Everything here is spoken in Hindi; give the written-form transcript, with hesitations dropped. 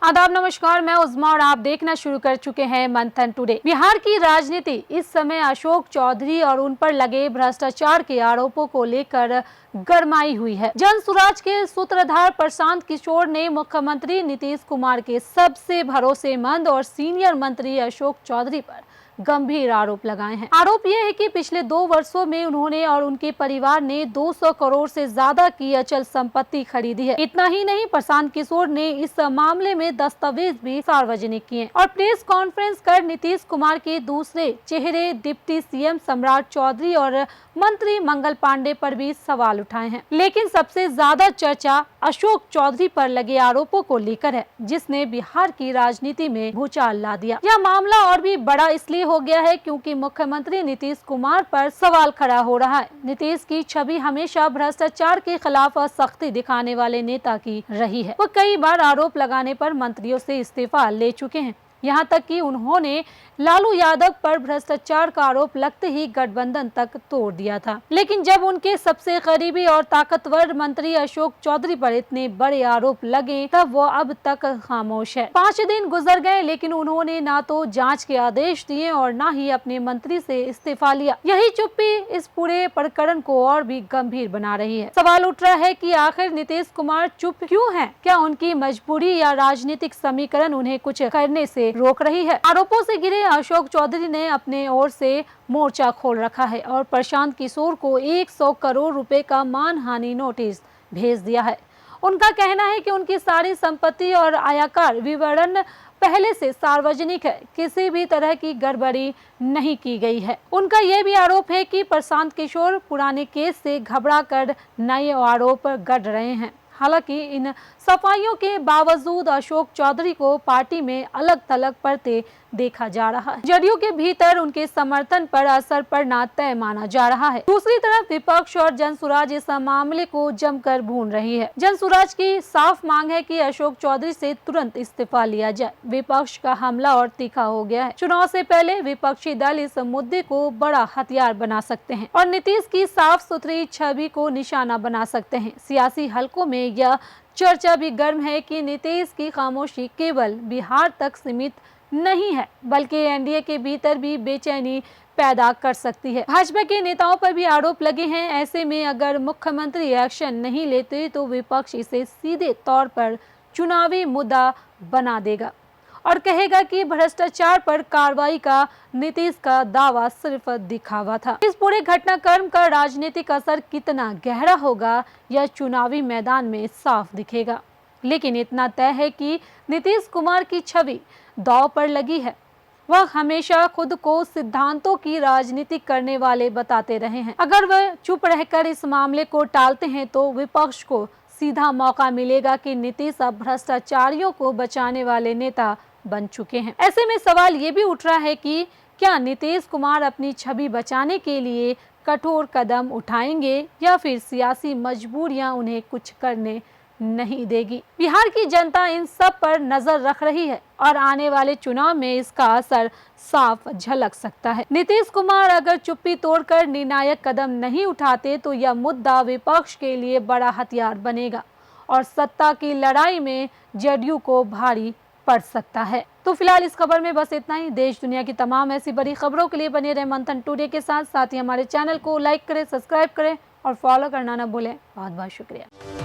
आदाब, नमस्कार। मैं उज़मा और आप देखना शुरू कर चुके हैं मंथन टुडे। बिहार की राजनीति इस समय अशोक चौधरी और उन पर लगे भ्रष्टाचार के आरोपों को लेकर गरमाई हुई है। जनसुराज के सूत्रधार प्रशांत किशोर ने मुख्यमंत्री नीतीश कुमार के सबसे भरोसेमंद और सीनियर मंत्री अशोक चौधरी पर गंभीर आरोप लगाए हैं। आरोप यह है कि पिछले 2 वर्षों में उन्होंने और उनके परिवार ने 200 करोड़ से ज्यादा की अचल संपत्ति खरीदी है। इतना ही नहीं, प्रशांत किशोर ने इस मामले में दस्तावेज भी सार्वजनिक किए और प्रेस कॉन्फ्रेंस कर नीतीश कुमार के दूसरे चेहरे डिप्टी सीएम सम्राट चौधरी और मंत्री मंगल पांडे पर भी सवाल उठाए हैं। लेकिन सबसे ज्यादा चर्चा अशोक चौधरी पर लगे आरोपों को लेकर है, जिसने बिहार की राजनीति में भूचाल ला दिया। यह मामला और भी बड़ा इसलिए हो गया है क्योंकि मुख्यमंत्री नीतीश कुमार पर सवाल खड़ा हो रहा है। नीतीश की छवि हमेशा भ्रष्टाचार के खिलाफ सख्ती दिखाने वाले नेता की रही है। वो कई बार आरोप लगाने पर मंत्रियों से इस्तीफा ले चुके हैं। यहाँ तक कि उन्होंने लालू यादव पर भ्रष्टाचार का आरोप लगते ही गठबंधन तक तोड़ दिया था। लेकिन जब उनके सबसे करीबी और ताकतवर मंत्री अशोक चौधरी पर इतने बड़े आरोप लगे, तब वो अब तक खामोश है। 5 दिन गुजर गए, लेकिन उन्होंने ना तो जांच के आदेश दिए और ना ही अपने मंत्री से इस्तीफा लिया। यही चुप्पी इस पूरे प्रकरण को और भी गंभीर बना रही है। सवाल उठ रहा है कि आखिर नीतीश कुमार चुप क्यों हैं? क्या उनकी मजबूरी या राजनीतिक समीकरण उन्हें कुछ करने से रोक रही है? आरोपों से घिरे अशोक चौधरी ने अपने ओर से मोर्चा खोल रखा है और प्रशांत किशोर को 100 करोड़ रुपए का मानहानि नोटिस भेज दिया है। उनका कहना है कि उनकी सारी संपत्ति और आयकर विवरण पहले से सार्वजनिक है, किसी भी तरह की गड़बड़ी नहीं की गई है। उनका यह भी आरोप है कि प्रशांत किशोर पुराने केस से घबराकर नए आरोप गढ़ रहे हैं। हालांकि इन सफाइयों के बावजूद अशोक चौधरी को पार्टी में अलग थलग पड़ते देखा जा रहा है। जदयू के भीतर उनके समर्थन पर असर पड़ना तय माना जा रहा है। दूसरी तरफ विपक्ष और जनसुराज इस मामले को जमकर भून रही है। जनसुराज की साफ मांग है कि अशोक चौधरी से तुरंत इस्तीफा लिया जाए। विपक्ष का हमला और तीखा हो गया है। चुनाव से पहले विपक्षी दल इस मुद्दे को बड़ा हथियार बना सकते हैं और नीतीश की साफ सुथरी छवि को निशाना बना सकते हैं। सियासी हलकों में यह चर्चा भी गर्म है कि नीतीश की खामोशी केवल बिहार तक सीमित नहीं है, बल्कि एनडीए के भीतर भी बेचैनी पैदा कर सकती है। भाजपा के नेताओं पर भी आरोप लगे हैं। ऐसे में अगर मुख्यमंत्री एक्शन नहीं लेते तो विपक्ष इसे सीधे तौर पर चुनावी मुद्दा बना देगा और कहेगा कि भ्रष्टाचार पर कार्रवाई का नीतीश का दावा सिर्फ दिखावा था। इस पूरे घटनाक्रम का राजनीतिक असर कितना गहरा होगा, यह चुनावी मैदान में साफ दिखेगा। लेकिन इतना तय है कि नीतीश कुमार की छवि दांव पर लगी है। वह हमेशा खुद को सिद्धांतों की राजनीति करने वाले बताते रहे हैं। अगर वह चुप रहकर इस मामले को टालते हैं तो विपक्ष को सीधा मौका मिलेगा कि नीतीश अब भ्रष्टाचारियों को बचाने वाले नेता बन चुके हैं। ऐसे में सवाल ये भी उठ रहा है कि क्या नीतीश कुमार अपनी छवि बचाने के लिए कठोर कदम उठाएंगे या फिर सियासी मजबूरियां उन्हें कुछ करने नहीं देगी। बिहार की जनता इन सब पर नजर रख रही है और आने वाले चुनाव में इसका असर साफ झलक सकता है। नीतीश कुमार अगर चुप्पी तोड़कर निर्णायक कदम नहीं उठाते तो यह मुद्दा विपक्ष के लिए बड़ा हथियार बनेगा और सत्ता की लड़ाई में जदयू को भारी पड़ सकता है। तो फिलहाल इस खबर में बस इतना ही। देश दुनिया की तमाम ऐसी बड़ी खबरों के लिए बने रहे मंथन टुडे के साथ ही हमारे चैनल को लाइक करें, सब्सक्राइब करें और फॉलो करना न भूलें। बहुत बहुत शुक्रिया।